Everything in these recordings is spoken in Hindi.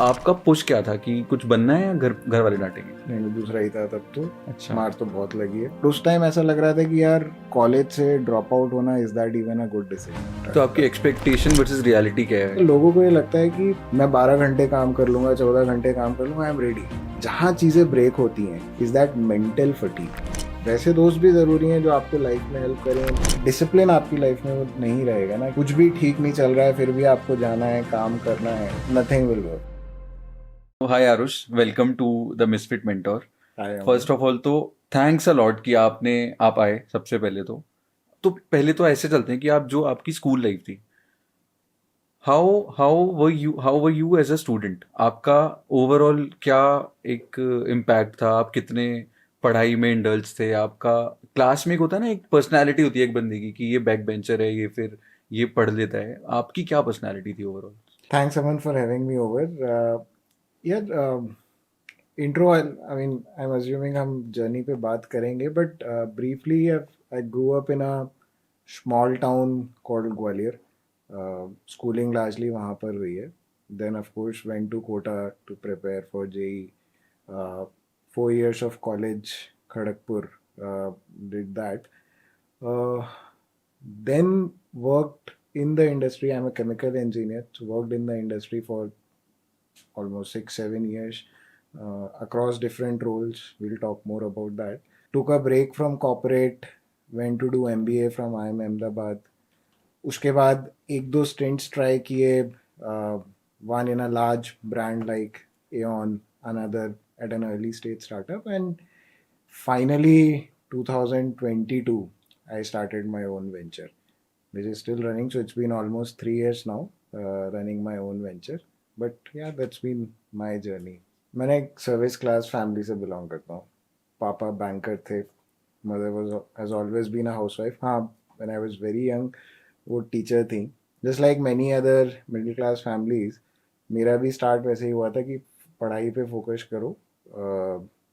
आपका पुश क्या था कि कुछ बनना है या घर घर वाले डांटेंगे? नहीं मैं दूसरा ही था तब तो। अच्छा। मार तो बहुत लगी है उस टाइम। ऐसा लग रहा था कि यार कॉलेज से ड्रॉप आउट होना is that even a good decision. तो आपकी एक्सपेक्टेशन वर्सेस रियलिटी क्या है? लोगों को ये लगता है कि मैं 12 घंटे काम कर लूंगा, 14 घंटे काम कर लूंगा, आई एम रेडी। जहाँ चीजें ब्रेक होती हैं इज दैट मेंटल फटीग। वैसे दोस्त भी जरूरी हैं जो आपको लाइफ में हेल्प करें। डिसिप्लिन आपकी लाइफ में वो नहीं रहेगा ना, कुछ भी ठीक नहीं चल रहा है फिर भी आपको जाना है, काम करना है, nothing will work. Hi Aarush, welcome to the misfit mentor. I am. First of all तो थैंक्स अ लॉट कि आप आए सबसे पहले तो पहले तो ऐसे चलते हैं कि आप जो आपकी स्कूल लाइफ थी, how were you as a student? आपका ओवरऑल क्या एक इम्पैक्ट था? आप कितने पढ़ाई में इंडल्ज थे? आपका क्लास में एक होता है ना, एक पर्सनैलिटी होती है एक बंदे की कि ये बैक बेंचर है, ये फिर ये पढ़ लेता है। आपकी क्या पर्सनैलिटी थी overall? Thanks Aman for having me over. यार intro, I mean I am assuming हम जर्नी पे बात करेंगे, but briefly I grew up in a small town called Gwalior. Schooling largely वहाँ पर हुई है। Then of course went to Kota to prepare for JEE. 4 years of college, Kharagpur, did that. Uh, then worked in the industry. I'm a chemical engineer, so worked in the industry for almost 6 7 years across different roles. We'll talk more about that. Took a break from corporate, went to do MBA from IIM Ahmedabad. उसके बाद एक दो स्टिंट्स ट्राई किए, one in a large brand like Aon, another at an early stage startup, and finally 2022 I started my own venture, which is still running. So it's been almost 3 years now, running my own venture. But yeah, that's been my journey. मैंने एक सर्विस क्लास फैमिली से बिलोंग करता हूँ। पापा बैंकर थे, mother was has always been a housewife. हाँ, when I was very young वो टीचर थी। Just like many other middle class families, मेरा भी स्टार्ट वैसे ही हुआ था कि पढ़ाई पे फोकस करो,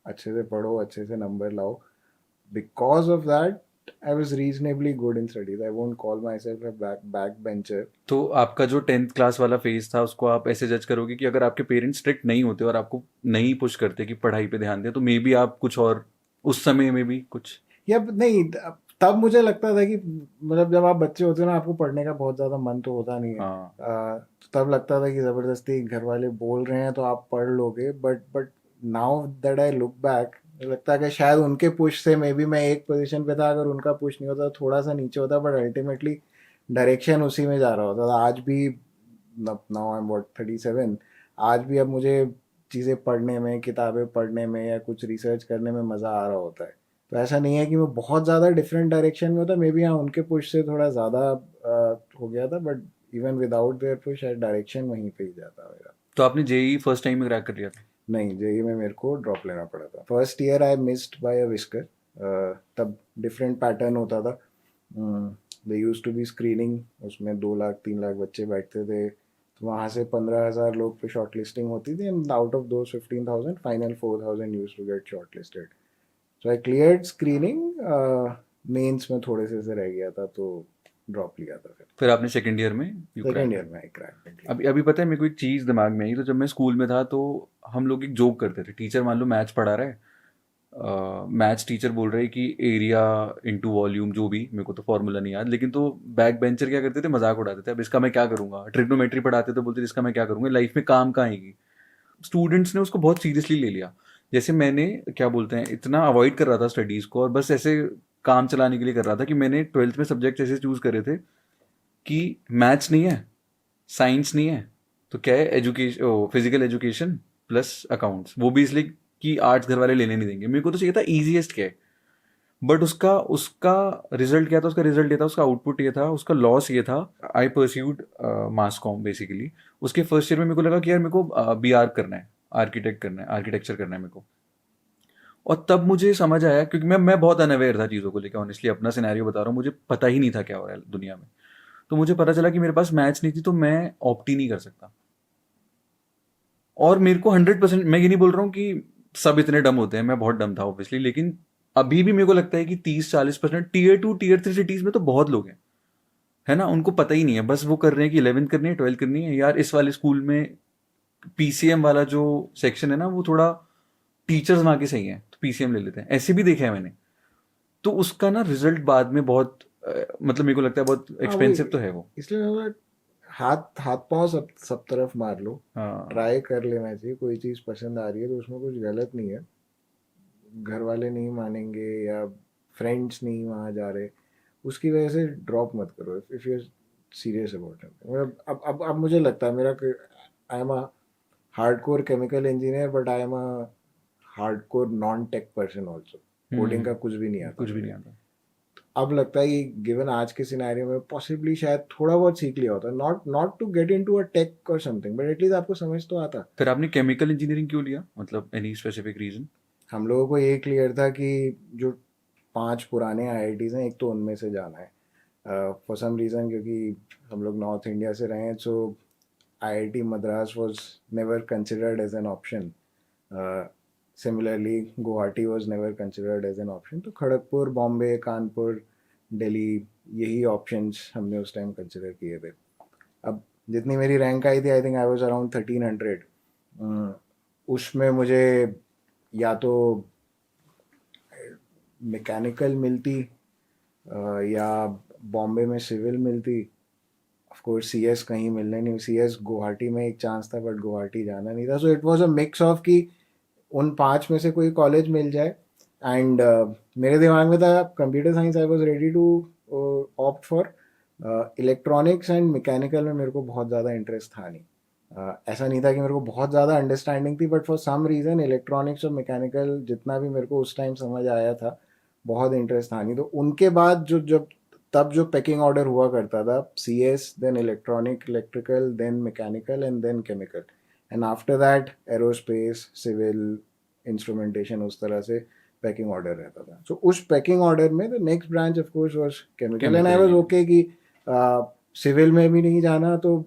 अच्छे से पढ़ो, अच्छे से नंबर लाओ। Because of that I was reasonably good in studies. I won't call myself a back bencher. तो आपका जो 10th क्लास वाला फेज था उसको आप ऐसे जज करोगे कि अगर आपके पेरेंट्स स्ट्रिक्ट नहीं होते और आपको नहीं पुश करते कि पढ़ाई पे ध्यान दें, तो मे बी आप कुछ और उस समय में भी कुछ। या नहीं, तब मुझे लगता था कि मतलब जब आप बच्चे होते हो ना, आपको पढ़ने का बहुत ज़्यादा मन तो होता नहीं है। हाँ। तब लगता था कि ज़बरदस्ती घर वाले बोल रहे हैं तो आप पढ़ लोगे। But now that I look back, लगता है कि शायद उनके पुश से मे बी मैं एक पोजीशन पे था। अगर उनका पुश नहीं होता थोड़ा सा नीचे होता, बट अल्टीमेटली डायरेक्शन उसी में जा रहा होता था। आज भी, नाउ आई एम व्हाट 37, आज भी अब मुझे चीज़ें पढ़ने में, किताबें पढ़ने में या कुछ रिसर्च करने में मज़ा आ रहा होता है। तो ऐसा नहीं है कि मैं बहुत ज़्यादा डिफरेंट डायरेक्शन में होता। मे बी हाँ, उनके पुश से थोड़ा ज़्यादा हो गया था, but even without their push direction वहीं पे ही जाता मेरा। तो आपने जेई फर्स्ट टाइम में क्रैक कर लिया था? नहीं, जेई में मेरे को ड्रॉप लेना पड़ा था। First year I missed by a whisker. तब डिफरेंट पैटर्न होता था। They use to be screening, उसमें 2 लाख 3 लाख बच्चे बैठते थे। तो वहाँ से 15,000 लोग पे शॉर्ट लिस्टिंग होती थी, and out of those 15,000 final 4,000 use to get shortlisted. So I cleared screening. Mains में थोड़े से रह गया था तो ड्रॉप लिया था। फिर फिर आपने सेकेंड ईयर में यू सेकेंड क्रैक। ईयर में आई क्रैक। अभी अभी पता है मेरे को एक चीज़ दिमाग में आई। तो जब मैं स्कूल में था तो हम लोग एक जोक करते थे। टीचर मान लो मैथ्स पढ़ा रहा है, मैथ्स टीचर बोल रहे हैं कि एरिया इंटू वॉल्यूम, जो भी, मेरे को तो फॉर्मूला नहीं याद, लेकिन तो बैक बेंचर क्या करते थे, मजाक उड़ाते थे, अब इसका मैं क्या करूंगा। ट्रिग्नोमेट्री पढ़ाते तो बोलते थे इसका मैं क्या करूंगा, लाइफ में काम कहाँ आएगी। स्टूडेंट्स ने उसको बहुत सीरियसली ले लिया। जैसे मैंने क्या बोलते हैं, इतना अवॉइड कर रहा था स्टडीज़ को और बस ऐसे काम चलाने के लिए कर रहा था कि मैंने ट्वेल्थ में सब्जेक्ट ऐसे चूज करे थे कि मैथ्स नहीं है, साइंस नहीं है, तो क्या है, education, physical education plus accounts. वो भी इसलिए कि आर्ट्स घर वाले लेने नहीं देंगे। मेरे को तो चाहिए था इजीएस्ट क्या है। बट उसका उसका रिजल्ट क्या था? उसका रिजल्ट ये था, उसका आउटपुट ये था, उसका लॉस ये था। आई परस्यूड मास कॉम बेसिकली। उसके फर्स्ट ईयर में मेरे को लगा कि यार मेरे को बीआर करना है, आर्किटेक्ट करना है, आर्किटेक्चर करना है मेरे को। और तब मुझे समझ आया, क्योंकि मैं बहुत अनअवेयर था चीज़ों को लेकर, ऑनेस्टली अपना सिनेरियो बता रहा हूँ, मुझे पता ही नहीं था क्या हो रहा है दुनिया में। तो मुझे पता चला कि मेरे पास मैथ्स नहीं थी तो मैं ऑप्ट ही नहीं कर सकता। और मेरे को 100%, मैं ये नहीं बोल रहा हूँ कि सब इतने डम होते हैं, मैं बहुत डम था ऑब्वियसली, लेकिन अभी भी मेरे को लगता है कि 30-40% टीयर 2 टीयर 3 सिटीज में तो बहुत लोग हैं, है ना, उनको पता ही नहीं है, बस वो कर रहे हैं कि 11th करनी है, 12th करनी है, यार इस वाले स्कूल में पीसीएम वाला जो सेक्शन है ना वो थोड़ा टीचर्स वहाँ के सही हैं तो पीसीएम ले लेते हैं, ऐसे भी देखा है मैंने। तो उसका ना रिजल्ट बाद में बहुत मतलब मेरे को लगता है बहुत हाँ वही, एक्सपेंसिव तो है वो। इसलिए मैं बोला, हाथ हाथ पांव सब सब तरफ मार लो, हाँ ट्राई कर लेना चाहिए। कोई चीज़ पसंद आ रही है तो उसमें कुछ गलत नहीं है। घर वाले नहीं मानेंगे या फ्रेंड्स नहीं वहाँ जा रहे, उसकी वजह से ड्रॉप मत करो if you serious about it. मतलब अब मुझे लगता है मेरा, I am a hardcore chemical engineer but I am a hardcore non tech person also. Coding का कुछ भी नहीं आता कुछ भी मुझे। नहीं आता। अब लगता है कि गिवन आज के सिनेरियो में पॉसिबली शायद थोड़ा बहुत सीख लिया होता, not not to get into a tech और समथिंग, बट एटलीस्ट आपको समझ तो आता। फिर आपने केमिकल इंजीनियरिंग क्यों लिया, मतलब एनी स्पेसिफिक रीजन? हम लोगों को ये क्लियर था कि जो 5 पुराने आईआईटीज़ हैं, एक तो उनमें से जाना है। फॉर सम रीज़न, क्योंकि हम लोग नॉर्थ इंडिया से रहे हैं, so IIT Madras was never considered as an option. Similarly Guwahati was never considered as an option. तो खड़गपुर, बॉम्बे, कानपुर, दिल्ली, यही ऑप्शंस हमने उस टाइम कंसिडर किए थे। अब जितनी मेरी रैंक आई थी, I think I was around 1300। उसमें मुझे या तो मैकेनिकल मिलती, या बॉम्बे में सिविल मिलती। ऑफ कोर्स सीएस कहीं मिलने नहीं, सीएस गुवाहाटी में एक चांस था बट गुवाहाटी जाना नहीं था। So it was a mix of कि उन 5 में से कोई कॉलेज मिल जाए। एंड मेरे दिमाग में था computer science, I was ready to opt for. Electronics and mechanical में मेरे को बहुत ज़्यादा इंटरेस्ट था नहीं। ऐसा नहीं था कि मेरे को बहुत ज़्यादा अंडरस्टैंडिंग थी, but for some reason electronics और मैकेनिकल जितना भी मेरे को उस टाइम समझ आया था, बहुत इंटरेस्ट था नहीं। तो उनके बाद जो जब तब जो पैकिंग ऑर्डर हुआ करता था, C S, then electronic, electrical, then mechanical and then chemical, and after that aerospace, civil, instrumentation, उस तरह से पैकिंग ऑर्डर रहता था। सो उस पैकिंग ऑर्डर में the next branch of course was chemical, and I chemical was engineering. Okay कि सिविल में भी नहीं जाना, तो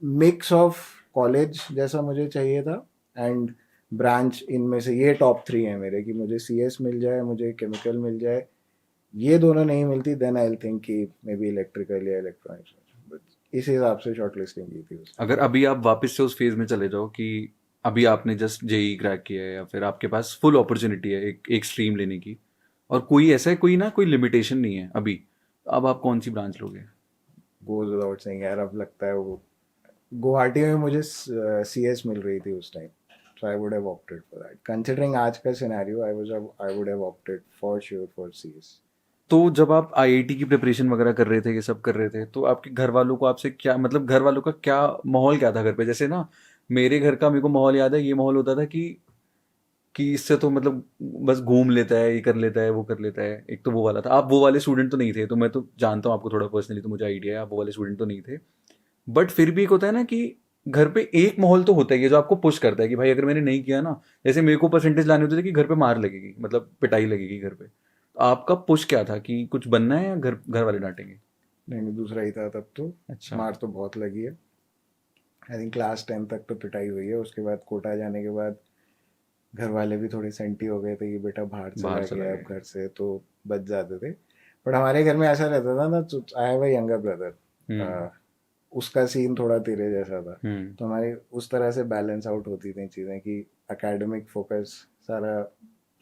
मिक्स ऑफ कॉलेज जैसा मुझे चाहिए था। एंड ब्रांच इनमें से ये टॉप 3 है मेरे, कि मुझे सी एस मिल जाए, मुझे केमिकल मिल जाए। ये दोनों नहीं मिलती देन आई थिंक कि मे बी इलेक्ट्रिकल या इलेक्ट्रॉनिक्स। बट इस हिसाब से शॉर्ट लिस्टिंग की थी उसने। अगर अभी आप वापस से उस फेज में चले जाओ कि अभी आपने जस्ट जेई क्रैक किया है या फिर आपके पास फुल अपॉर्चुनिटी है एक स्ट्रीम लेने की, और कोई ऐसा है, कोई ना कोई लिमिटेशन नहीं है अभी, अब आप कौन सी ब्रांच लोगे? गोज विदाउट सेइंग यार, अब लगता है वो गुवाहाटी में मुझे सी एस मिल रही थी उस time, so I would have opted for that. Considering आज का scenario, I would have opted for sure for C S. तो जब आप आईआईटी की प्रिपरेशन वगैरह कर रहे थे, ये सब कर रहे थे, तो आपके घर वालों को आपसे क्या, मतलब घर वालों का क्या माहौल क्या था घर पे? जैसे ना मेरे घर का मेरे को माहौल याद है, ये माहौल होता था कि इससे तो मतलब बस घूम लेता है, ये कर लेता है, वो कर लेता है। एक तो वो वाला था। आप वो वाले स्टूडेंट तो नहीं थे, तो मैं तो जानता हूँ आपको थोड़ा पर्सनली, तो मुझे आइडिया है आप वो वाले स्टूडेंट तो नहीं थे। बट फिर भी एक होता है ना कि घर पे एक माहौल तो होता ही है जो आपको पुश करता है कि भाई अगर मैंने नहीं किया ना, जैसे मेरे को परसेंटेज लाने होते थे कि घर पे मार लगेगी, मतलब पिटाई लगेगी घर पे। तो आपका पुश क्या था कि कुछ बनना है या घर घर वाले डांटेंगे? नहीं नहीं, दूसरा ही था तब तो। अच्छा। मार तो बहुत लगी है। आई थिंक क्लास 10 तक तो पिटाई हुई है। उसके बाद कोटा जाने के बाद घर वाले भी थोड़े सेंटी हो गए थे कि बेटा बाहर बाहर चला चला गया अब गए। घर से, तो बच जाते थे। बट हमारे घर में ऐसा रहता था ना, तो I have a younger hmm. Brother, उसका सीन थोड़ा तेरे जैसा था। हम्म। तो हमारी उस तरह से बैलेंस आउट होती थी चीज़ें कि एकेडमिक फोकस सारा,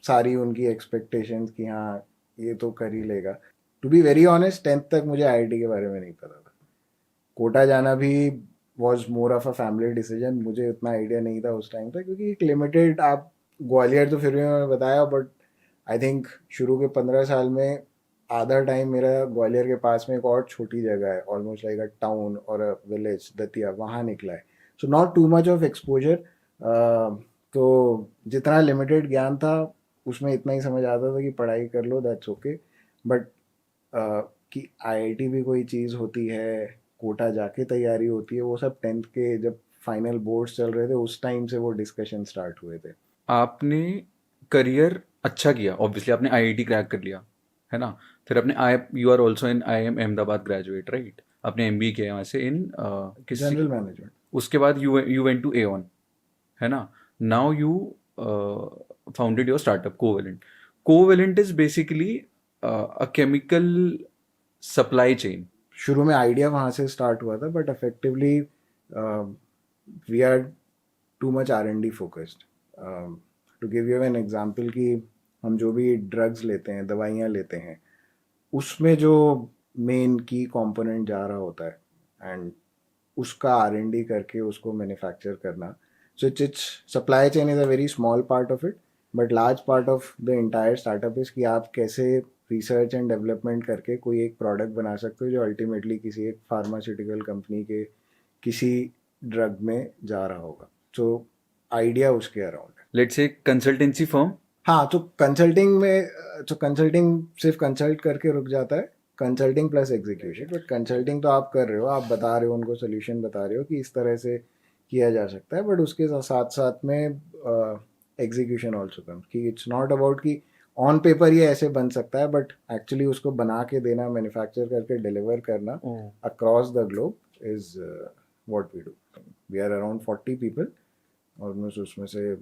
सारी उनकी एक्सपेक्टेशंस कि हाँ ये तो कर ही लेगा। To be very honest, 10th तक मुझे आईआईटी के बारे में नहीं पता था। कोटा जाना भी was more of a family decision. मुझे उतना आइडिया नहीं था उस टाइम तक, क्योंकि एक लिमिटेड, आप ग्वालियर तो फिर भी मैंने बताया, बट आई थिंक शुरू के 15 साल में आधा टाइम मेरा ग्वालियर के पास में एक और छोटी जगह है, ऑलमोस्ट लाइक अ टाउन और अ विलेज, दतिया, वहाँ निकला है। So not too much of exposure. तो जितना लिमिटेड ज्ञान था उसमें इतना ही समझ आता था कि पढ़ाई कर लो, दैट्स ओके। बट कि आईआईटी भी कोई चीज़ होती है, कोटा जाके तैयारी होती है, वो सब 10th के जब फाइनल बोर्ड्स चल रहे थे उस टाइम से वो डिस्कशन स्टार्ट हुए थे। आपने करियर अच्छा किया, ऑब्वियसली आपने आईआईटी क्रैक कर लिया, है ना? फिर आपने I you are also in IIM Ahmedabad graduate, right? आपने एमबीए किया है वहाँ से इन किस, जनरल मैनेजमेंट। उसके बाद यू वेंट टू एऑन, है ना? Now you founded your startup Covalent. Covalent is basically a chemical supply chain. शुरू में आइडिया वहाँ से स्टार्ट हुआ था, but effectively we are too much R&D focused. To give you an example कि हम जो भी ड्रग्स लेते हैं, दवाइयाँ लेते हैं, उसमें जो मेन की कंपोनेंट जा रहा होता है एंड उसका R&D करके उसको मैन्युफैक्चर करना. So it's supply chain is a very small part of it, but large part of the entire startup is कि आप कैसे रिसर्च एंड डेवलपमेंट करके कोई एक प्रोडक्ट बना सकते हो जो अल्टीमेटली किसी एक फार्मास्यूटिकल कंपनी के किसी ड्रग में जा रहा होगा. सो आइडिया उसके अराउंड है. Let's say consultancy firm. हाँ, तो कंसल्टिंग में तो कंसल्टिंग सिर्फ कंसल्ट करके रुक जाता है. Consulting plus execution. But consulting तो आप कर रहे हो, आप बता रहे हो उनको सोल्यूशन बता रहे हो कि इस तरह से किया जा सकता है. बट उसके साथ साथ में एग्जीक्यूशन ऑल्सो कम कि इट्स नॉट अबाउट कि ऑन पेपर ये ऐसे बन सकता है, बट एक्चुअली उसको बना के देना, मैन्युफैक्चर करके डिलीवर करना across the globe is what we do. We are around 40 people, almost उसमें से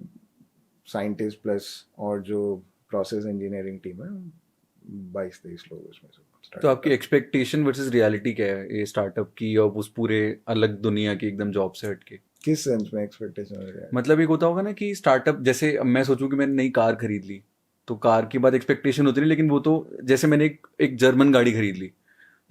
साइंटिस्ट प्लस और जो प्रोसेस इंजीनियरिंग टीम है 22-23 लोग उसमें से. तो आपकी एक्सपेक्टेशन वर्सेस रियलिटी क्या है ये स्टार्टअप की और उस पूरे अलग दुनिया की एकदम जॉब से हटके? किस सेंस में एक्सपेक्टेशन? मतलब एक होता होगा ना कि स्टार्टअप, जैसे अब मैं सोचूं कि मैंने नई कार खरीद ली तो कार के बाद एक्सपेक्टेशन होती नहीं, लेकिन वो तो जैसे मैंने एक जर्मन गाड़ी खरीद ली,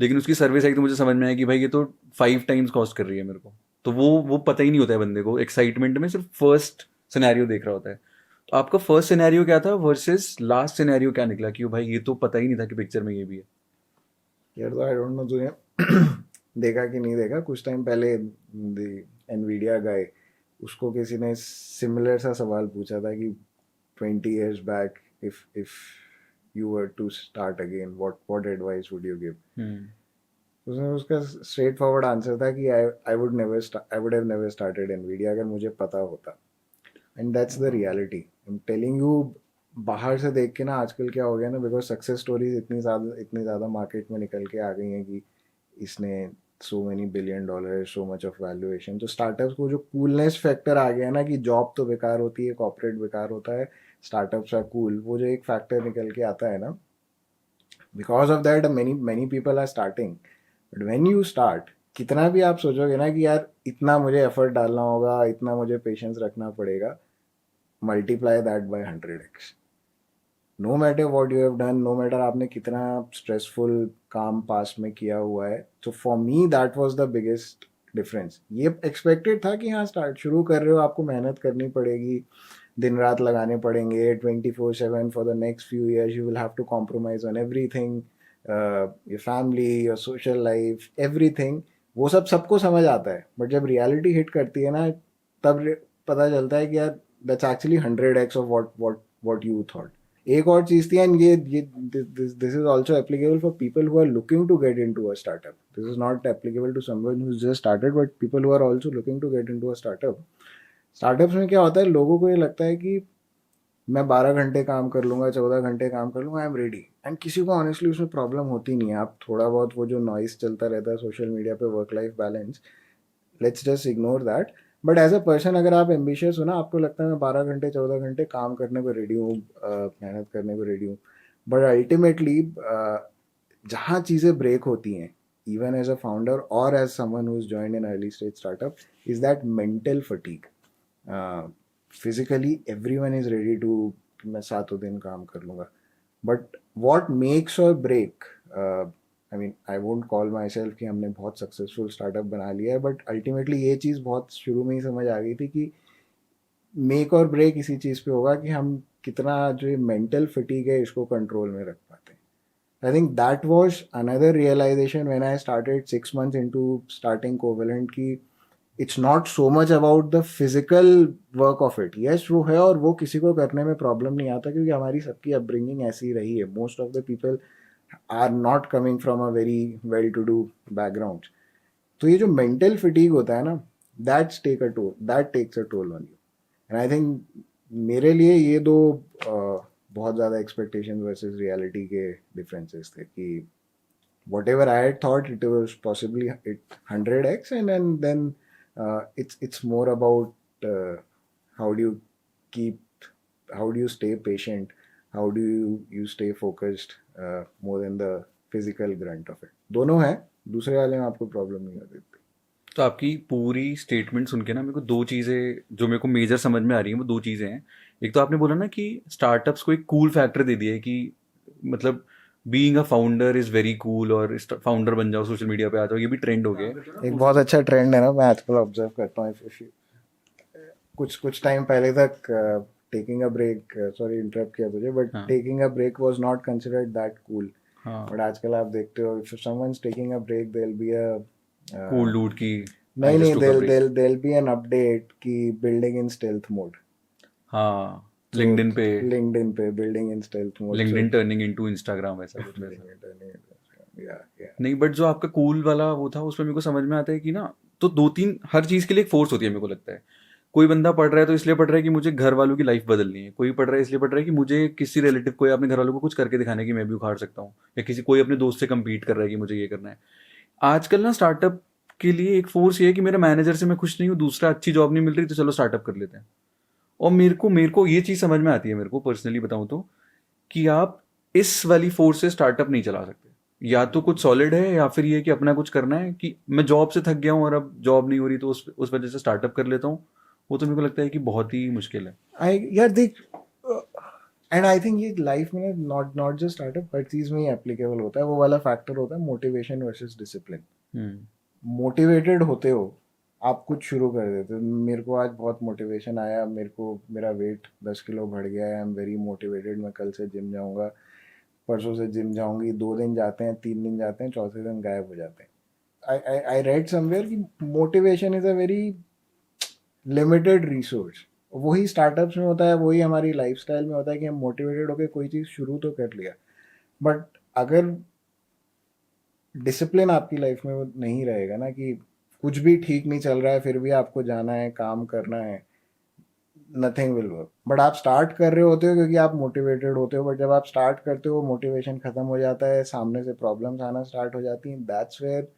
लेकिन उसकी सर्विस आई तो मुझे समझ में आया कि भाई ये तो 5 टाइम्स कॉस्ट कर रही है मेरे को. तो वो पता ही नहीं होता है बंदे को, एक्साइटमेंट में सिर्फ फर्स्ट सिनेरियो देख रहा होता है. तो आपका फर्स्ट सिनेरियो क्या था वर्सेस लास्ट सिनेरियो क्या निकला कि भाई ये तो पता ही नहीं था कि पिक्चर में ये भी है? यार तो आई डोंट नो तूने देखा कि नहीं देखा. कुछ टाइम पहले एनवीडिया गाय, उसको किसी ने सिमिलर सा सवाल पूछा था कि 20 years back if you were to start again, what advice would you give? उसने उसका स्ट्रेट फॉरवर्ड आंसर था कि आई would have never started Nvidia अगर मुझे पता होता. And that's the reality. I am telling you, बाहर से देख के ना आजकल क्या हो गया ना, बिकॉज सक्सेस स्टोरीज इतनी ज़्यादा मार्केट में निकल के आ गई हैं कि इसने so many $1 billion, so much of valuation. तो स्टार्टअप्स को जो कूलनेस फैक्टर आ गया ना कि जॉब तो बेकार होती है, कॉर्पोरेट बेकार होता है, स्टार्टअप्स आर कूल, वो जो एक फैक्टर निकल के आता है ना, because of that many people are starting. But when you start, कितना भी आप सोचोगे ना कि यार इतना मुझे एफर्ट डालना होगा, इतना मुझे पेशेंस रखना पड़ेगा, multiply that by 100x. No matter what you have done, no matter आपने कितना स्ट्रेसफुल काम पास में किया हुआ है. तो for me that was the biggest difference. ये एक्सपेक्टेड था कि हाँ स्टार्ट शुरू कर रहे हो, आपको मेहनत करनी पड़ेगी, दिन रात लगाने पड़ेंगे 24/7 for the next few years. You will have to compromise on everything, your family, your social life, everything. वो सबको समझ आता है. बट जब रियलिटी हिट करती है ना, तब पता चलता है कि यार that's actually 100x of what you thought. एक और चीज थी, एंड ये this is also applicable for people who are looking to get into a startup. This is not applicable to someone who just started, but people who are also looking to get into a startup. Startups में क्या होता है, लोगों को ये लगता है कि मैं 12 घंटे काम कर लूँगा, 14 घंटे काम कर लूँगा, आई एम रेडी. एंड किसी को ऑनेस्टली उसमें प्रॉब्लम होती नहीं है. आप थोड़ा बहुत वो जो नॉइस चलता रहता है सोशल मीडिया पे, work life balance, let's just ignore that. But as a person अगर आप एम्बिशियस हो ना, आपको लगता है मैं 12 घंटे 14 घंटे काम करने को रेडी हूँ, मेहनत करने को रेडी हूँ, बट अल्टीमेटली जहाँ चीज़ें ब्रेक होती हैं, इवन एज अ फाउंडर और as someone who is joined in early stage startup, is that mental fatigue. Physically everyone is ready to, मैं 7 दिन काम कर लूँगा, बट वॉट मेक्स और break, I mean I won't call myself कि हमने बहुत सक्सेसफुल स्टार्टअप बना लिया है, बट अल्टीमेटली ये चीज़ बहुत शुरू में ही समझ आ गई थी कि मेक और ब्रेक इसी चीज़ पे होगा कि हम कितना जो ये मेंटल फटीग है इसको कंट्रोल में रख पाते हैं. I think that was another realisation when I started 6 months into starting Covalent की it's not so much about the physical work of it. Yes वो है, और वो किसी को करने में प्रॉब्लम नहीं आता क्योंकि हमारी सबकी अपब्रिंगिंग ऐसी रही है. Most of the people are not coming from a very well to do background. तो ये जो मेंटल फिटीग होता है ना, that's takes a toll on you. And I think मेरे लिए ये दो बहुत ज़्यादा एक्सपेक्टेशन वर्सेस रियलिटी के डिफरेंसेस थे कि whatever I had thought, it was possibly 100x, and then it's more about how do you keep, how do you stay patient, how do you stay focused, more than the physical grunt of it. दोनों है, दूसरे वाले में आपको प्रॉब्लम नहीं होती. तो आपकी पूरी स्टेटमेंट सुन के ना मेरे को दो चीज़ें जो मेरे को मेजर समझ में आ रही हैं वो दो चीज़ें हैं। एक तो आपने बोला ना कि स्टार्टअप्स को एक कूल फैक्टर दे दिया है कि मतलब being a founder is very cool और फाउंडर बन जाओ सोशल मीडिया पे आ जाओ, ये भी ट्रेंड हो गया है। एक बहुत अच्छा ट्रेंड है ना, मैं आजकल ऑब्जर्व करता हूँ। if you कुछ कुछ टाइम पहले तक taking a break, sorry interrupt किया तुझे, बट हाँ taking a break was not considered that cool. हाँ, बट आजकल आप देखते हो, if someone's taking a break there be a cool dude की आई नहीं जस्ट नहीं, took a break. There be an update की बिल्डिंग इन स्टेल्थ मोड। हाँ, तो लिंक्डइन पे, लिंक्डइन पे building in stealth mode. So LinkedIn turning into Instagram वैसा कुछ वैसा। या या नहीं बट जो आपका कूल वाला वो था उसमें मेरे को समझ में आता है कि ना, तो दो तीन हर चीज़ के लिए एक फोर्स होती है मेरे को लगता है। कोई बंदा पढ़ रहा है तो इसलिए पढ़ रहा है कि मुझे घर वालों की लाइफ बदलनी है, कोई पढ़ रहा है इसलिए पढ़ रहा है कि मुझे किसी रिलेटिव को या अपने घर वालों को कुछ करके दिखाना है कि मैं भी उखाड़ सकता हूँ, या किसी कोई अपने दोस्त से compete कर रहा है कि मुझे ये करना है। आजकल ना स्टार्टअप के लिए एक फोर्स ये है कि मेरे मैनेजर से मैं खुश नहीं हूँ, दूसरा अच्छी जॉब नहीं मिल रही तो चलो स्टार्टअप कर लेते हैं। और मेरे को ये चीज़ समझ में आती है, मेरे को पर्सनली बताऊँ तो, कि आप इस वाली फोर्स से स्टार्टअप नहीं चला सकते। या तो कुछ सॉलिड है या फिर ये कि अपना कुछ करना है कि मैं जॉब से थक गया हूँ और अब जॉब नहीं हो रही तो उस वजह से स्टार्टअप कर लेता हूँ। वो तो मेरे को लगता है कि बहुत ही मुश्किल है। आई यार देख, एंड आई थिंक ये लाइफ में नॉट नॉट जस्ट स्टार्टअप, हर चीज में ही एप्लीकेबल होता है। वो वाला फैक्टर होता है मोटिवेशन वर्सेस डिसिप्लिन। हम्म। मोटिवेटेड होते हो, आप कुछ शुरू कर देते हो। मेरे को आज बहुत मोटिवेशन आया, मेरे को मेरा वेट 10 किलो बढ़ गया है, आई एम वेरी मोटिवेटेड, मैं कल से जिम जाऊंगा, परसों से जिम जाऊंगी। 2 दिन जाते हैं, 3 दिन जाते हैं, चौथे दिन गायब हो जाते हैं। आई रेड समवेयर कि motivation is a very limited resource. वही स्टार्टअप्स में होता है, वही हमारी लाइफस्टाइल में होता है कि हम मोटिवेटेड होकर कोई चीज़ शुरू तो कर लिया, बट अगर डिसिप्लिन आपकी लाइफ में वो नहीं रहेगा ना, कि कुछ भी ठीक नहीं चल रहा है फिर भी आपको जाना है, काम करना है, नथिंग विल वर्क। बट आप स्टार्ट कर रहे होते हो क्योंकि आप मोटिवेटेड होते हो, बट जब आप स्टार्ट करते हो मोटिवेशन खत्म हो जाता है, सामने से प्रॉब्लम्स आना स्टार्ट हो जाती हैं। That's where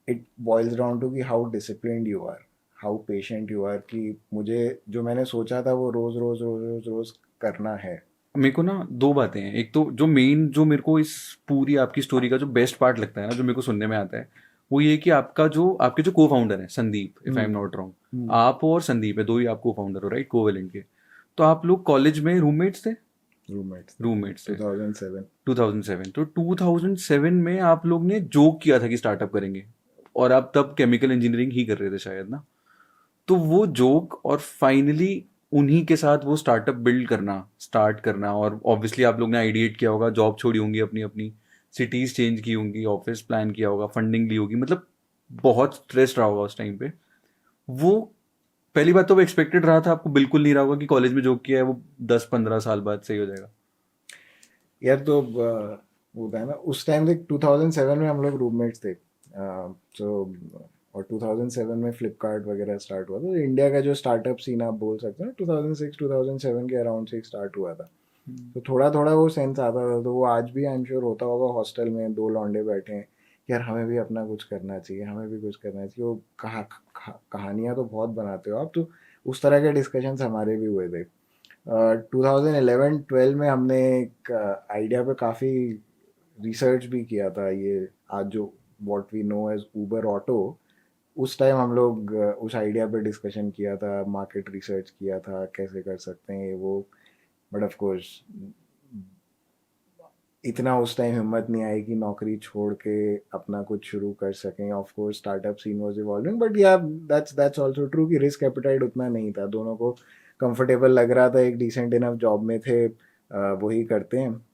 it boils down to कि how disciplined you are, how patient you are, कि मुझे जो मैंने सोचा था वो रोज रोज रोज रोज रोज करना है। मेरे को ना दो बातें हैं। एक तो जो मेन जो मेरे को इस पूरी आपकी स्टोरी का जो बेस्ट पार्ट लगता है ना, जो मेरे को सुनने में आता है, वो ये कि आपके जो को फाउंडर है Sandeep, if I am hmm. Not wrong, hmm. आप और संदीप है, दो ही आप को फाउंडर हो राइट, कोवेलेंट के। तो आप लोग कॉलेज में रूममेट्स थे? रूममेट्स थे। रूममेट्स थे। 2007। 2007, तो 2007 में आप लोग ने जोक किया था कि स्टार्टअप करेंगे, और आप तब केमिकल इंजीनियरिंग ही कर रहे थे शायद ना। तो वो जोक और फाइनली उन्हीं के साथ वो स्टार्टअप बिल्ड करना, स्टार्ट करना, और ऑब्वियसली आप लोग ने आइडिएट किया होगा, जॉब छोड़ी होंगी अपनी अपनी, सिटीज चेंज की होंगी, ऑफिस प्लान किया होगा, फंडिंग ली होगी, मतलब बहुत स्ट्रेस रहा होगा उस टाइम पे। वो पहली बात तो वो एक्सपेक्टेड रहा था, आपको बिल्कुल नहीं रहा होगा कि कॉलेज में जॉब किया है वो 10-15 साल बाद सही हो जाएगा। यार तो होता है ना, उस टाइम देख 2007 में हम लोग रूममेट्स थे। सो और 2007 में फ्लिपकार्ट वगैरह स्टार्ट हुआ था। तो इंडिया का जो स्टार्टअप सीन आप बोल सकते हो, 2006 2007 के अराउंड से स्टार्ट हुआ था। तो थोड़ा थोड़ा वो सेंस आता था। तो वो आज भी आई एम श्योर होता होगा, हॉस्टल में दो लौंडे बैठे हैं, यार हमें भी अपना कुछ करना चाहिए, हमें भी कुछ करना चाहिए। वो कहानियाँ तो बहुत बनाते हो आप, तो उस तरह के डिस्कशंस हमारे भी हुए थे। 2011-12 में हमने एक आइडिया पे काफ़ी रिसर्च भी किया था। ये आज जो what we know as Uber auto, उस टाइम हम लोग उस आइडिया पे डिस्कशन किया था, मार्केट रिसर्च किया था, कैसे कर सकते हैं ये वो। बट ऑफ कोर्स इतना उस टाइम हिम्मत नहीं आई कि नौकरी छोड़ के अपना कुछ शुरू कर सकें। Of course startup scene was evolving, but या दैट्स आल्सो ट्रू कि रिस्क एपेटाइट उतना नहीं था। दोनों को कंफर्टेबल लग रहा था, एक डिसेंट इनफ जॉब में थे, वही करते हैं।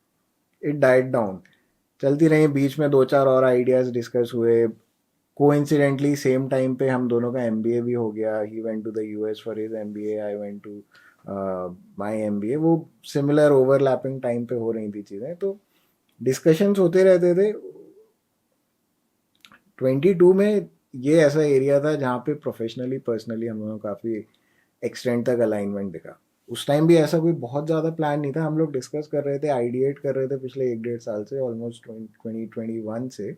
इट डाइट डाउन, चलती रही। बीच में दो चार और आइडियाज डिस्कस हुए। कोइंसिडेंटली सेम टाइम पे हम दोनों का एमबीए भी हो गया। He went to the US for his MBA, I went to my MBA. वो सिमिलर ओवरलैपिंग टाइम पे हो रही थी चीज़ें, तो डिस्कशंस होते रहते थे। 22 में ये ऐसा एरिया था जहाँ पे प्रोफेशनली पर्सनली हम लोगों को काफ़ी एक्सटेंड तक अलाइनमेंट दिखा। उस टाइम भी ऐसा कोई बहुत ज़्यादा प्लान नहीं था, हम लोग डिस्कस कर रहे थे, आइडिएट कर रहे थे पिछले 1-1.5 साल से, ऑलमोस्ट 2021 से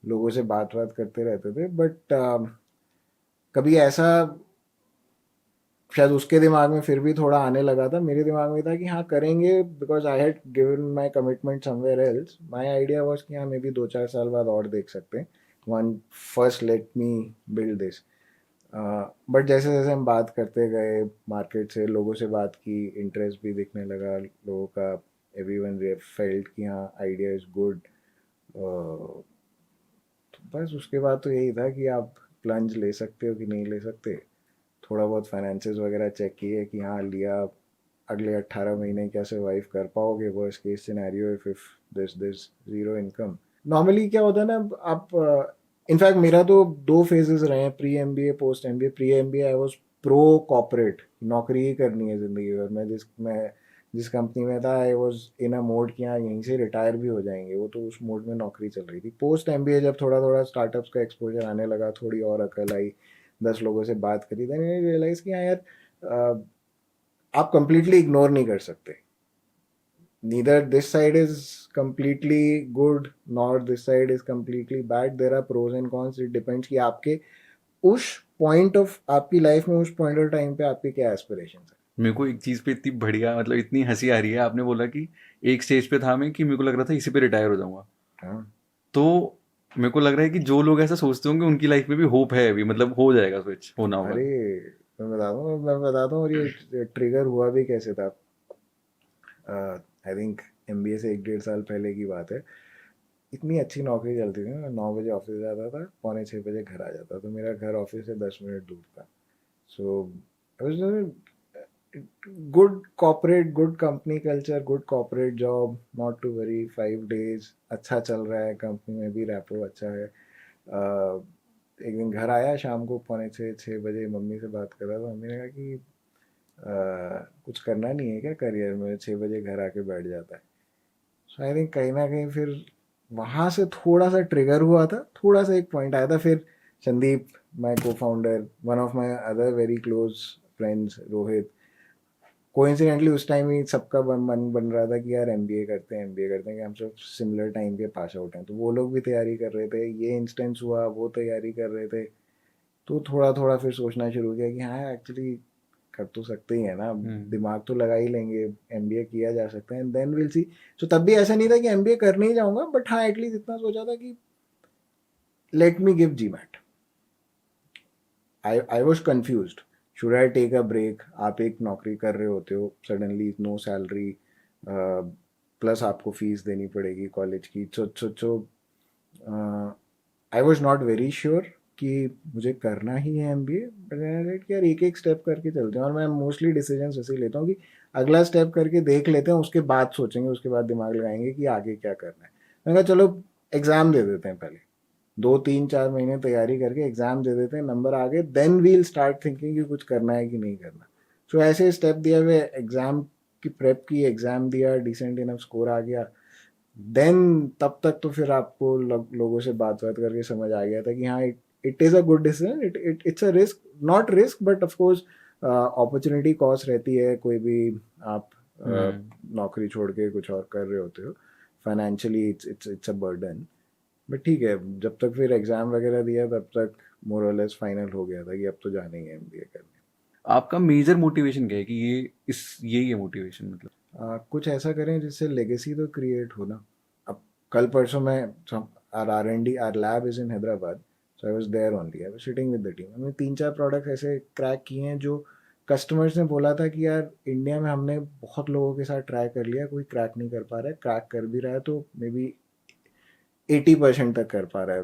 लोगों से बात करते रहते थे। बट कभी ऐसा शायद उसके दिमाग में फिर भी थोड़ा आने लगा था, मेरे दिमाग में था कि हाँ करेंगे, because I had given my commitment somewhere else. My idea was कि हाँ मे बी 2-4 साल बाद और देख सकते हैं, one first let me build this. But जैसे जैसे हम बात करते गए, मार्केट से लोगों से बात की, इंटरेस्ट भी दिखने लगा लोगों का, एवरीवन फेल्ट कि हाँ आइडिया इज गुड। बस उसके बाद तो यही था कि आप प्लंज ले सकते हो कि नहीं ले सकते। थोड़ा बहुत फाइनेंसेस वगैरह चेक किए कि हाँ लिया, अगले 18 महीने क्या सर्वाइव कर पाओगे, worst case scenario if this zero income. Normally क्या होता है ना, आप इनफैक्ट मेरा तो दो फेजेस रहे हैं, pre MBA post MBA. Pre MBA I was pro corporate, नौकरी ही करनी है ज़िंदगी भर। मैं जिस कंपनी में था I was in a mode कि हाँ यहीं से रिटायर भी हो जाएंगे, वो तो उस मोड में नौकरी चल रही थी। पोस्ट एमबीए जब थोड़ा थोड़ा स्टार्टअप्स का एक्सपोजर आने लगा, थोड़ी और अकल आई, 10 लोगों से बात करी, देन आई रियलाइज कि हाँ यार आप कंप्लीटली इग्नोर नहीं कर सकते। Neither this side is completely good nor this side is completely bad. There are pros and cons. It depends कि आपके उस पॉइंट ऑफ आपकी लाइफ में, उस पॉइंट ऑफ टाइम पे आपकी क्या एस्पिरेशन है। मेरे को एक चीज़ पे इतनी बढ़िया, मतलब इतनी हंसी आ रही है, आपने बोला कि एक स्टेज पे था मैं कि मेरे को लग रहा था इसी पे रिटायर हो जाऊंगा। हाँ तो मेरे को लग रहा है कि जो लोग ऐसा सोचते होंगे उनकी लाइफ में भी होप है अभी, मतलब हो जाएगा, स्विच होना अरे होगा। मैं बताता हूँ और ये ट्रिगर हुआ भी कैसे था। आई थिंक एमबीए से 1 डेढ़ साल पहले की बात है। इतनी अच्छी नौकरी चलती थी ना, 9 बजे ऑफिस जाता था, 5:45 घर आ जाता, तो मेरा घर ऑफिस से 10 मिनट दूर था। So good corporate, good company culture, good corporate job, not to worry, 5 days अच्छा चल रहा है, कंपनी में भी रैपो अच्छा है। एक दिन घर आया शाम को 5:45 6 बजे, मम्मी से बात कर रहा था। मम्मी ने कहा कि कुछ करना नहीं है क्या करियर में, 6 बजे घर आके बैठ जाता है। सो आई थिंक कहीं ना कहीं फिर वहाँ से थोड़ा सा ट्रिगर हुआ था, थोड़ा सा एक पॉइंट आया था। फिर संदीप, माय को founder, one of my other very close friends, Rohit, coincidentally उस टाइम ही सबका मन बन रहा था कि यार एमबीए करते हैं, एमबीए करते हैं, कि हम सब सिमिलर टाइम के पास आउट हैं, तो वो लोग भी तैयारी कर रहे थे, ये इंस्टेंस हुआ, वो तैयारी कर रहे थे। तो थोड़ा थोड़ा फिर सोचना शुरू किया कि हाँ एक्चुअली कर तो सकते ही है ना, हम्म। दिमाग तो लगा ही लेंगे, एमबीए किया जा सकता है, एंड देन विल सी। सो तब भी ऐसा नहीं था कि एमबीए करने ही जाऊंगा, बट हाँ एटलीस्ट इतना सोचा था कि let me give GMAT. I was confused, should I take a break. आप एक नौकरी कर रहे होते हो, सडनली नो सैलरी, प्लस आपको फीस देनी पड़ेगी कॉलेज की। So I was not very sure कि मुझे करना ही है एमबीए, बट यार एक एक स्टेप करके चलते हैं। और मैं मोस्टली डिसीजन ऐसे ही लेता हूँ कि अगला स्टेप करके देख लेते हैं, उसके बाद सोचेंगे, उसके बाद दिमाग लगाएंगे कि आगे क्या करना है। मैंने कहा चलो एग्ज़ाम दे देते हैं पहले, 2 3 4 महीने तैयारी करके एग्ज़ाम दे देते हैं, नंबर आ गए, देन वील स्टार्ट थिंकिंग कि कुछ करना है कि नहीं करना। सो ऐसे स्टेप दिए हुए, एग्ज़ाम की प्रेप की, एग्ज़ाम दिया, डिसेंट इनफ स्कोर आ गया। देन तब तक तो फिर आपको लोगों से बात बात करके समझ आ गया था कि हाँ it is a good decision, it's a risk, not risk but of course opportunity cost रहती है कोई भी। आप हम्म। नौकरी छोड़ के कुछ और कर रहे होते हो, financially it's a burden. But ठीक है, जब तक फिर एग्ज़ाम वगैरह दिया तब तक मोर और लेस फाइनल हो गया था कि अब तो जाना ही है एमबीए करने। आपका मेजर मोटिवेशन क्या है कि ये इस यही है मोटिवेशन, मतलब? कुछ ऐसा करें जिससे लेगेसी तो क्रिएट हो ना। अब कल परसों मैं, R R and D, R lab is in Hyderabad, so I was there only, I was sitting with the team. हमने 3 4 प्रोडक्ट ऐसे क्रैक किए हैं जो कस्टमर्स ने बोला था कि यार इंडिया में हमने बहुत लोगों के साथ ट्राई कर लिया, कोई क्रैक नहीं कर पा रहा है, क्रैक कर भी रहा है तो मे बी 80% तक कर पा रहा है,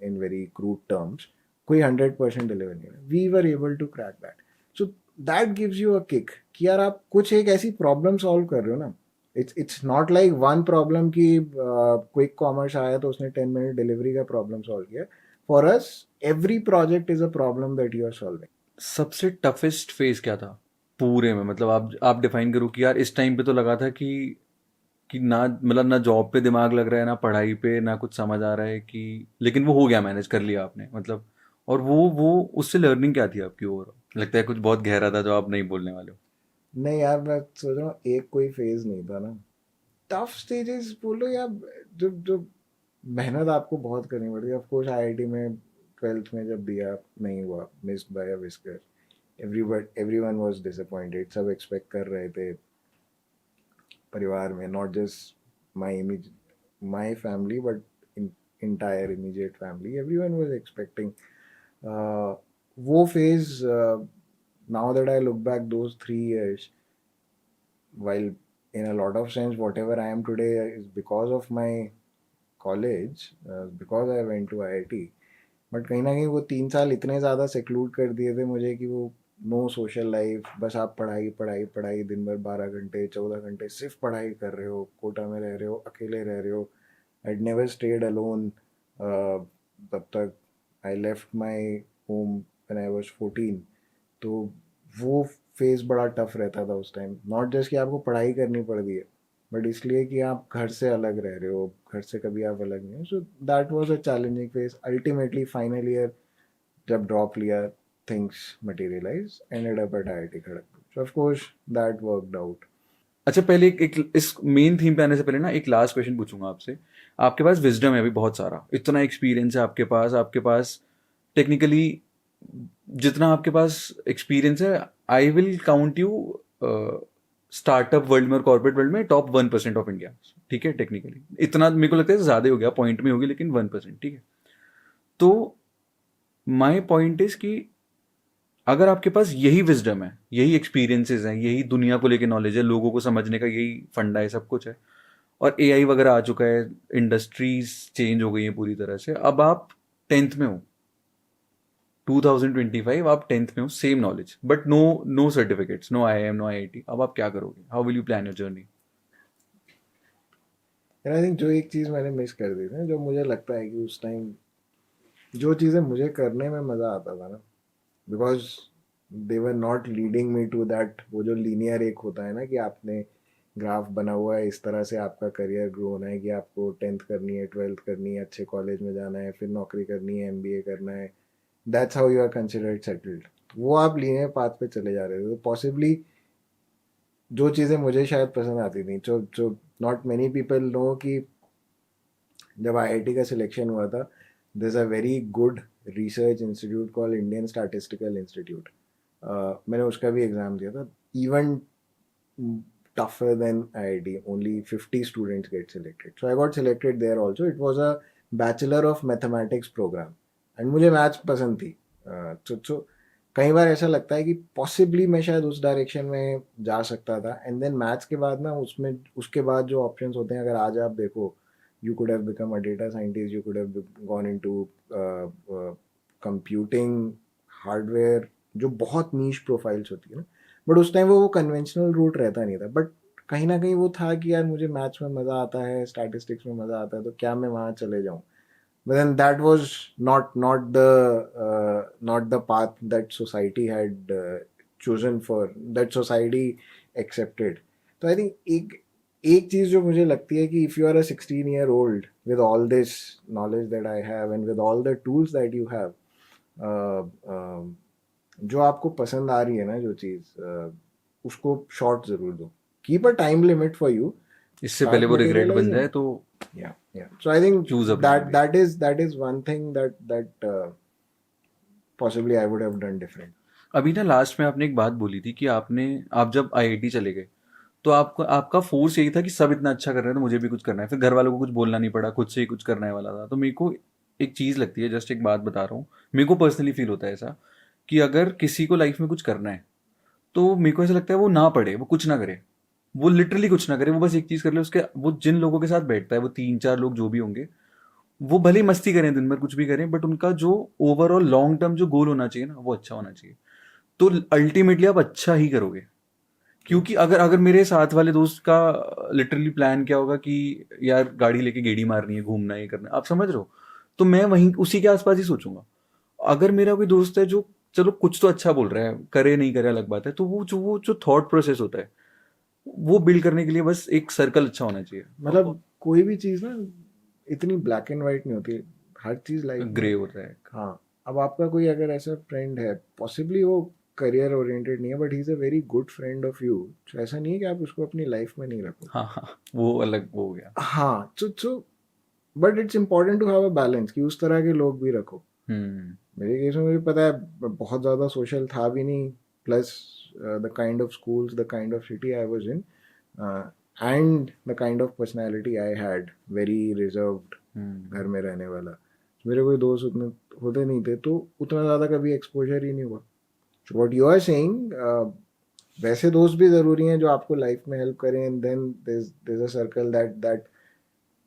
इन वेरी क्रूड टर्म्स। कोई 100% डिलीवर नहीं है, we were able to crack that. So that gives you a kick कि यार आप कुछ एक ऐसी प्रॉब्लम सॉल्व कर रहे हो ना। It's not like one problem की क्विक कॉमर्स आया तो उसने 10 मिनट डिलीवरी का प्रॉब्लम सॉल्व किया। For us every project is a problem that you are solving. सबसे टफेस्ट फेज क्या था पूरे में? मतलब आप डिफाइन करो कि यार इस टाइम पे तो लगा था कि ना, मतलब ना जॉब पे दिमाग लग रहा है, ना पढ़ाई पे, ना कुछ समझ आ रहा है कि, लेकिन वो हो गया, मैनेज कर लिया आपने, मतलब। और वो उससे लर्निंग क्या थी आपकी ओवरऑल? लगता है कुछ बहुत गहरा था जो आप नहीं बोलने वाले हो। नहीं यार, मैं सोच रहा हूँ एक कोई फेज नहीं था ना। टफ स्टेजेस बोलो या जो जो मेहनत आपको बहुत करनी पड़ती है। ऑफ कोर्स आईआईटी में 12th में जब दिया नहीं हुआ, missed by a whisker, everyone was disappointed, सब एक्सपेक्ट कर रहे थे परिवार में, not just my image, my family, but entire immediate family. Everyone was expecting. वो phase, now that I look back those 3 years, while in a lot of sense whatever I am today is because of my college, because I went to IIT, but कहीं ना कहीं वो 3 साल इतने ज़्यादा सेक्लूड कर दिए थे मुझे कि वो नो सोशल लाइफ, बस आप पढ़ाई पढ़ाई पढ़ाई, दिन भर 12 घंटे 14 घंटे सिर्फ पढ़ाई कर रहे हो, कोटा में रह रहे हो, अकेले रह रहे हो. आई नेवर स्टेड अलोन तब तक. I left my home when I was 14. तो वो फेज़ बड़ा टफ रहता था उस टाइम. नॉट जस्ट कि आपको पढ़ाई करनी पड़ रही है, बट इसलिए कि आप घर से अलग रह रहे हो, घर से कभी आप अलग नहीं हो. So that was a challenging phase. Ultimately final year जब ड्रॉप लिया, things materialize, ended up at IIT Kharagpur. So of course that worked out. अच्छा, पहले एक इस मेन थीम पे आने से पहले ना एक लास्ट क्वेश्चन पूछूंगा आपसे. आपके पास विजडम है अभी बहुत सारा, इतना एक्सपीरियंस है आपके पास टेक्निकली जितना आपके पास एक्सपीरियंस है, I will count you startup world में और कॉर्पोरेट वर्ल्ड में टॉप 1% ऑफ इंडिया. ठीक है, टेक्निकली इतना मेरे को लगता है ज़्यादा हो गया, पॉइंट में होगी लेकिन 1%. ठीक है, तो माई पॉइंट इज कि अगर आपके पास यही विजडम है, यही एक्सपीरियंसेस हैं, यही दुनिया को लेके नॉलेज है, लोगों को समझने का यही फंडा है, सब कुछ है, और एआई वगैरह आ चुका है, इंडस्ट्रीज चेंज हो गई हैं पूरी तरह से, अब आप 10th में हो, 2025, आप 10th में हो, same knowledge but no certificates, no IIM, no IIT. अब आप क्या करोगे? How will you plan your journey? And I think जो एक चीज़ मैंने मिस कर दी थी, जो मुझे लगता है कि उस टाइम जो चीज़ें मुझे करने में मज़ा आता था ना, because they were not leading me to that, वो जो लीनियर एक होता है ना कि आपने ग्राफ बना हुआ है, इस तरह से आपका करियर ग्रो होना है कि आपको 10th करनी है, 12th करनी है, अच्छे कॉलेज में जाना है, फिर नौकरी करनी है, MBA करना है, that's how you are considered settled. वो आप लीनियर पाथ पे चले जा रहे थे. तो पॉसिबली जो चीज़ें मुझे शायद पसंद आती थी, जो नॉट मेनी पीपल नो, कि जब IIT का सिलेक्शन हुआ था, there is a very good research institute called Indian Statistical Institute. मैंने उसका भी एग्ज़ाम दिया था. Even tougher than IIT. Only 50 students get selected. So I got selected there also. It was a Bachelor of Mathematics program. And मुझे मैथ्स पसंद थी. So कई बार ऐसा लगता है कि पॉसिबली मैं शायद उस डायरेक्शन में जा सकता था. एंड देन मैथ्स के बाद ना उसमें उसके बाद जो ऑप्शंस होते हैं, अगर आज आप देखो, you could have become a data scientist, you could have gone into computing, hardware, जो बहुत नीश प्रोफाइल्स होती है ना. बट उस टाइम वो कन्वेंशनल रूट रहता नहीं था. बट कहीं ना कहीं वो था कि यार मुझे मैथ्स में मज़ा आता है, स्टैटिस्टिक्स में मज़ा आता है, तो क्या मैं वहाँ चले जाऊँ. But then that was not the path that society had chosen for, that society accepted. तो आई थिंक एक चीज़ जो मुझे लगती है कि if you are a 16-year-old with all this knowledge that I have and with all the tools that you have, जो आपको पसंद आ रही है ना जो चीज़, उसको शॉर्ट ज़रूर दो. Keep a time limit for you. इससे पहले Start वो रिग्रेट बन materializing. जाए तो Yeah. So I think choose a plan B. that is one thing that possibly I would have done different. अभी ना लास्ट में आपने एक बात बोली थी कि आप जब IIT चले गए तो आपका फोर्स यही था कि सब इतना अच्छा कर रहे हैं तो मुझे भी कुछ करना है, फिर घर वालों को कुछ बोलना नहीं पड़ा, खुद से ही कुछ करने वाला था. तो मेरे को एक चीज़ लगती है, जस्ट एक बात बता रहा हूँ, मेरे को पर्सनली फील होता है ऐसा कि अगर किसी को लाइफ में कुछ करना है तो मेरे को ऐसा लगता है वो ना पढ़े, वो कुछ ना करे, वो लिटरली कुछ ना करे, वो बस एक चीज़ कर ले. उसके वो जिन लोगों के साथ बैठता है, वो 3-4 लोग जो भी होंगे, वो भले ही मस्ती करें दिन भर, कुछ भी करें, बट उनका जो ओवरऑल लॉन्ग टर्म जो गोल होना चाहिए ना, वो अच्छा होना चाहिए. तो अल्टीमेटली आप अच्छा ही करोगे. क्योंकि अगर अगर मेरे साथ वाले दोस्त का लिटरली प्लान क्या होगा कि यार गाड़ी लेके गेड़ी मारनी है, घूमना है, ये करना है, आप समझ रहे हो, तो मैं वहीं उसी के आसपास ही सोचूंगा. अगर मेरा कोई दोस्त है जो चलो कुछ तो अच्छा बोल रहा है, करे नहीं करे अलग बात है, तो वो जो थॉट प्रोसेस होता है वो बिल्ड करने के लिए बस एक सर्कल अच्छा होना चाहिए. मतलब कोई भी चीज़ ना इतनी ब्लैक एंड वाइट नहीं होती. हर चीज़ लाइफ में. ग्रे होता है. हाँ. अब आपका कोई अगर ऐसा फ्रेंड है, पॉसिबली वो करियर ओरिएंटेड नहीं है, but he is a very good friend of you. ऐसा नहीं है कि आप उसको अपनी लाइफ में नहीं रखो. हाँ हाँ, वो अलग वो हो गया. हाँ. so but it's important to have a balance, कि उस तरह के लोग भी रखो. मेरे केस में मुझे पता है बहुत ज़्यादा सोशल था भी नहीं, plus the kind of schools, the kind of city I was in, and the kind of personality I had, very reserved, घर में रहने वाला, मेरे कोई दोस्त उतने होते नहीं थे, तो उतना ज़्यादा कभी एक्सपोजर ही नहीं हुआ. So what you are saying, वैसे दोस्त भी ज़रूरी हैं जो आपको लाइफ में हेल्प करें, and then there's a circle that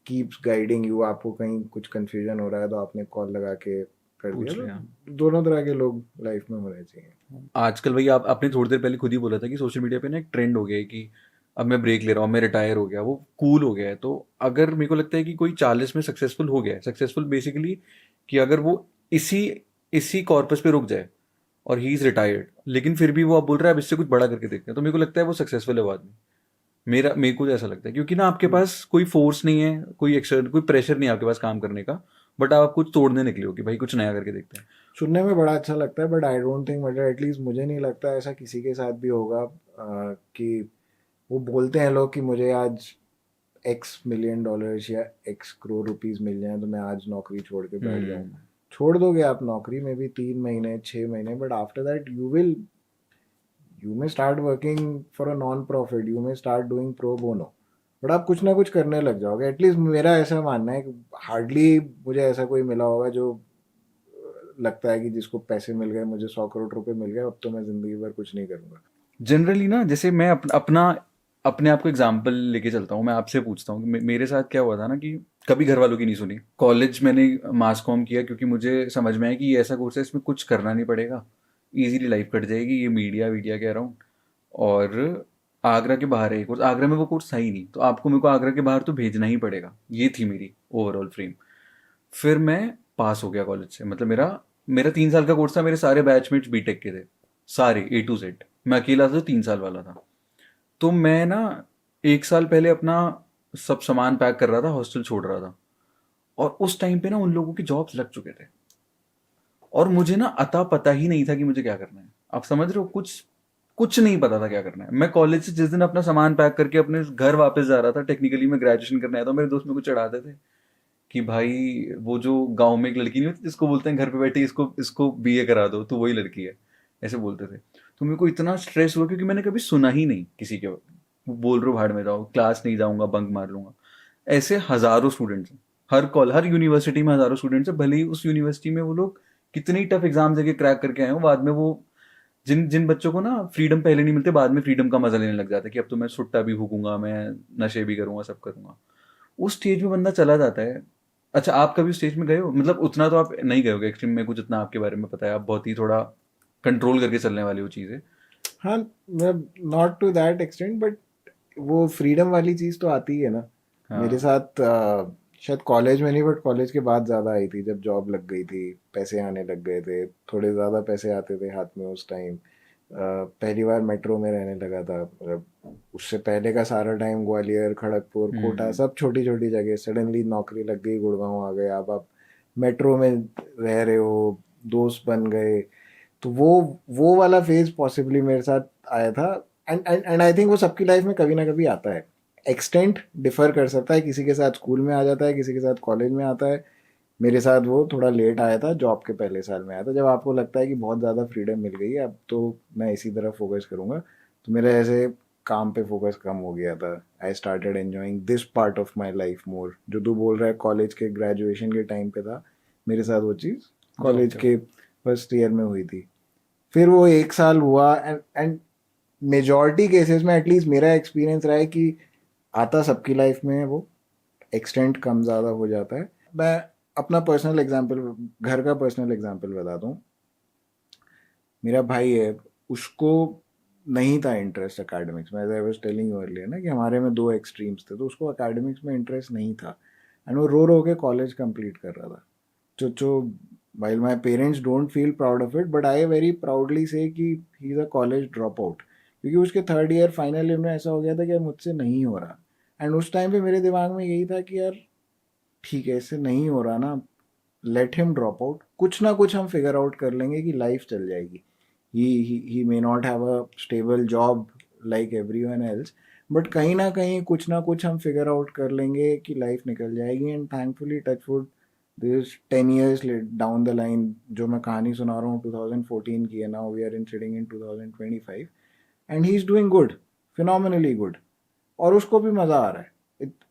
keeps guiding you. आपको कहीं कुछ कंफ्यूजन हो रहा है तो आपने कॉल लगा के कर पूछ दिया. लिया. तो दोनों तरह के लोग लाइफ में होने चाहिए. आजकल भाई आप आपने थोड़ी देर पहले खुद ही बोला था कि सोशल मीडिया पे ना एक ट्रेंड हो गया है कि अब मैं ब्रेक ले रहा हूँ, मैं रिटायर हो गया, वो कूल हो गया है. तो अगर मेरे को लगता है कि कोई 40 में सक्सेसफुल हो गया है, सक्सेसफुल बेसिकली कि अगर वो इसी इसी कॉर्पस पे रुक जाए और ही इज रिटायर्ड, लेकिन फिर भी वो आप बोल रहे हैं अब इससे कुछ बड़ा करके देखते हैं, तो मेरे को लगता है वो सक्सेसफुल है वो आदमी. मेरे को तो ऐसा लगता है क्योंकि ना आपके पास कोई फोर्स नहीं है, कोई एक्सटर्नल कोई प्रेशर नहीं है आपके पास काम करने का, बट आप कुछ तोड़ने निकले हो कि भाई कुछ नया करके देखते हैं. सुनने में बड़ा अच्छा लगता है, बट आई डोंट थिंक, मतलब एटलीस्ट मुझे नहीं लगता ऐसा किसी के साथ भी होगा, कि वो बोलते हैं लोग कि मुझे आज एक्स मिलियन डॉलर्स या एक्स करोड़ रुपीस मिल जाए तो मैं आज नौकरी छोड़ के बैठ जाऊँ. छोड़ दोगे आप नौकरी में भी 3 महीने 6 महीने, but after that you may start working for a non profit, you may start doing pro bono, but आप कुछ ना कुछ करने लग जाओगे. एटलीस्ट मेरा ऐसा मानना है कि हार्डली मुझे ऐसा कोई मिला होगा जो लगता है कि जिसको पैसे मिल गए, मुझे 100 करोड़ रुपए मिल गए, अब तो मैं जिंदगी भर कुछ नहीं करूंगा. जनरली ना, जैसे मैं अपना अपने आप को एग्जाम्पल लेके चलता हूँ, मैं आपसे पूछता हूँ कि मेरे साथ क्या हुआ था ना कि कभी घर वालों की नहीं सुनी. कॉलेज मैंने मास कॉम किया क्योंकि मुझे समझ में आया कि ये ऐसा कोर्स है इसमें कुछ करना नहीं पड़ेगा, इजीली लाइफ कट जाएगी, ये मीडिया वीडिया कह रहा हूँ. और आगरा के बाहर है ये कोर्स, आगरा में वो कोर्स था ही नहीं, तो आपको मेरे को आगरा के बाहर तो भेजना ही पड़ेगा, ये थी मेरी ओवरऑल फ्रेम. फिर मैं पास हो गया कॉलेज से, मतलब मेरा मेरा 3 साल का कोर्स था, मेरे सारे बैचमेट्स बीटेक के थे, सारे A to Z. मैं अकेला था जो 3 साल वाला था. तो मैं ना 1 साल पहले अपना सब सामान पैक कर रहा था, हॉस्टल छोड़ रहा था, और उस टाइम पे ना उन लोगों की जॉब्स लग चुके थे, और मुझे ना अता पता ही नहीं था कि मुझे क्या करना है. आप समझ रहे हो, कुछ कुछ नहीं पता था क्या करना है. मैं कॉलेज से जिस दिन अपना सामान पैक करके अपने घर वापस जा रहा था, टेक्निकली मैं ग्रेजुएशन करने आया था, मेरे दोस्त मेरे को चढ़ाते थे कि भाई वो जो गांव में एक लड़की नहीं होती जिसको बोलते हैं घर पे बैठी इसको इसको बीए करा दो, तो वही लड़की है, ऐसे बोलते थे. तो मेरे को इतना स्ट्रेस हुआ क्योंकि मैंने कभी सुना ही नहीं किसी के, वो बोल रहे हो भाड़ में जाओ, क्लास नहीं जाऊंगा, बंक मार लूंगा. ऐसे हजारों स्टूडेंट्स हैं, हर यूनिवर्सिटी में हजारों स्टूडेंट्स हैं, भले ही उस यूनिवर्सिटी में वो लोग कितनी टफ एग्जाम देके क्रैक करके आए हो, बाद में वो जिन जिन बच्चों को ना फ्रीडम पहले नहीं मिलते, बाद में फ्रीडम का मजा लेने लग जाता है कि अब तो मैं सुट्टा भी फूकूंगा, मैं नशे भी करूंगा, सब करूंगा. उस स्टेज में बंदा चला जाता है. अच्छा, आप कभी स्टेज में गए हो? मतलब उतना तो आप नहीं गए होगे एक्सट्रीम में, कुछ जितना आपके बारे में पता है, आप बहुत ही थोड़ा कंट्रोल करके चलने वाली हो चीज़ें. हाँ, not to that extent, but वो फ्रीडम वाली चीज़ तो आती है ना. मेरे हाँ. साथ शायद कॉलेज में नहीं, बट कॉलेज के बाद ज़्यादा आई थी, जब जॉब लग गई थी, पैसे आने लग गए थे, थोड़े ज़्यादा पैसे आते थे हाथ में उस टाइम. पहली बार मेट्रो में रहने लगा था, मतलब उससे पहले का सारा टाइम ग्वालियर, खड़गपुर, कोटा, सब छोटी छोटी जगह. सडनली नौकरी लग गई, गुड़गांव आ गए, अब आप मेट्रो में रह रहे हो, दोस्त बन गए. तो वो वाला फेज पॉसिबली मेरे साथ आया था. एंड आई थिंक वो सबकी लाइफ में कभी ना कभी आता है. एक्सटेंट डिफर कर सकता है, किसी के साथ स्कूल में आ जाता है, किसी के साथ कॉलेज में आता है. मेरे साथ वो थोड़ा लेट आया था, जॉब के पहले साल में आया था, जब आपको लगता है कि बहुत ज़्यादा फ्रीडम मिल गई है, अब तो मैं इसी तरफ फोकस करूँगा. तो मेरा ऐसे काम पे फोकस कम हो गया था. I started enjoying this part of my life more. जो तू बोल रहा है कॉलेज के ग्रेजुएशन के टाइम पे था, मेरे साथ वो चीज़ कॉलेज के फर्स्ट ईयर में हुई थी. फिर वो 1 साल हुआ, एंड मेजॉरिटी केसेस में एटलीस्ट मेरा एक्सपीरियंस रहा है कि आता सबकी लाइफ में है वो, एक्सटेंट कम ज़्यादा हो जाता है. मैं अपना पर्सनल एग्जांपल, घर का पर्सनल एग्जांपल बताता हूँ. मेरा भाई है, उसको नहीं था इंटरेस्ट एकेडमिक्स में. As I was telling you earlier ना कि हमारे में दो एक्सट्रीम्स थे, तो उसको एकेडमिक्स में इंटरेस्ट नहीं था, एंड वो रो रो के कॉलेज कंप्लीट कर रहा था. जो while my parents don't feel proud of it, but I very proudly say कि he's a college dropout, क्योंकि उसके थर्ड ईयर फाइनल ईयर में ऐसा हो गया था कि यार मुझसे नहीं हो रहा. एंड उस टाइम पे मेरे दिमाग में यही था कि यार ठीक है, इससे नहीं हो रहा ना, लेट हिम ड्रॉप आउट, कुछ ना कुछ हम फिगर आउट कर लेंगे कि लाइफ चल जाएगी. He may not have a stable job like everyone else, but कहीं ना कुछ हम फिगर आउट कर लेंगे कि लाइफ निकल जाएगी. And thankfully touchwood this 10 years down the line, जो मैं कहानी सुना रहा हूँ 2014 की है, now we are in sitting in 2025, and he is doing good, phenomenally good. और उसको भी मज़ा आ रहा है।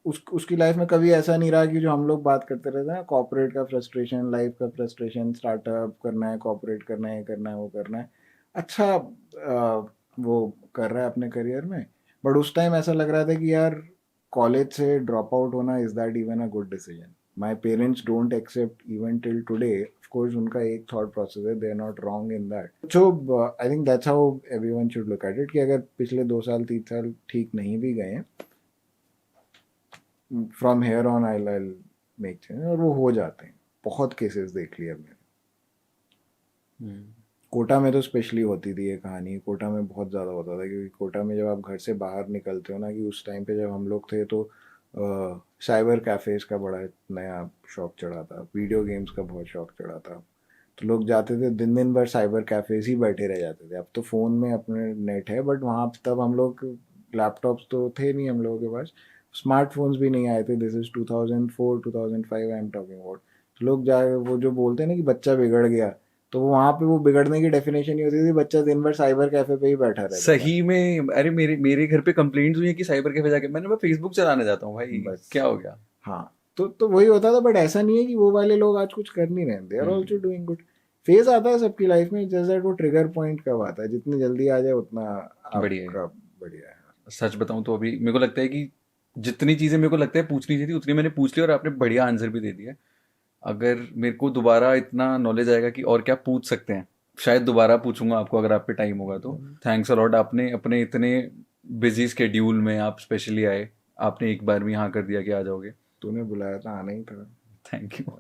उसकी लाइफ में कभी ऐसा नहीं रहा कि जो हम लोग बात करते रहते हैं ना, कॉर्पोरेट का फ्रस्ट्रेशन, लाइफ का फ्रस्ट्रेशन, स्टार्टअप करना है, कॉर्पोरेट करना है, ये करना है, वो करना है। अच्छा वो कर रहा है अपने करियर में, बट उस टाइम ऐसा लग रहा था कि यार कॉलेज से ड्रॉप आउट होना, is that even a good decision? My parents don't accept even till today. Of course उनका एक थॉट प्रोसेस है, they are not wrong in that. So I think that's how everyone should look at it, कि अगर पिछले 2 साल 3 साल ठीक नहीं भी गए, from here on I make change, और वो हो जाते हैं। बहुत केसेस देख लिए मैंने। हम्म। कोटा में तो स्पेशली होती थी ये कहानी। कोटा में बहुत ज़्यादा होता था, क्योंकि कोटा में जब आप घर से बाहर निकलते हो ना, कि उस टाइम पे जब हम लोग थे तो साइबर कैफ़ेज़ का बड़ा नया शौक चढ़ा था, वीडियो गेम्स का बहुत शौक चढ़ा था। तो लोग जाते थे, दिन दिन भर साइबर कैफ़ेज़ ही बैठे रह जाते थे। अब तो फ़ोन में अपने नेट है, बट वहाँ तब हम लोग, लैपटॉप्स तो थे नहीं हम लोगों के पास, स्मार्टफोन्स भी नहीं आए थे। This is 2004 2005 I am talking about. तो लोग जा, वो जो बोलते हैं ना कि बच्चा बिगड़ गया, तो वहाँ पे वो बिगड़ने की डेफिनेशन ही होती थी, बच्चा दिन भर साइबर कैफे पे ही बैठा रहता था। सही में, अरे मेरे मेरे घर पे कंप्लेंट्स हुई है कि साइबर कैफे जाके मैं फेसबुक चलाने जाता हूँ भाई, बस। क्या हो गया। हाँ, तो वही होता था। बट ऐसा नहीं है कि वो वाले लोग आज कुछ कर नहीं रहे, they are hmm. Also doing good. Phase आता है सबकी लाइफ में, जैसे वो ट्रिगर पॉइंट कब आता है, जितनी जल्दी आ जाए उतना बढ़िया है। आपका बढ़िया है। सच बताऊं तो अभी मेरे को लगता है कि जितनी चीजें मेरे को लगता है पूछनी चाहिए थी उतनी मैंने पूछ ली, और आपने बढ़िया आंसर भी दे दिया। अगर मेरे को दोबारा इतना नॉलेज आएगा कि और क्या पूछ सकते हैं, शायद दोबारा पूछूंगा आपको, अगर आप पे टाइम होगा तो। थैंक्स अलॉट, आपने अपने इतने बिजी स्केड्यूल में आप स्पेशली आए, आपने एक बार में हाँ कर दिया कि आ जाओगे। तूने बुलाया था, आना ही था। Thank you.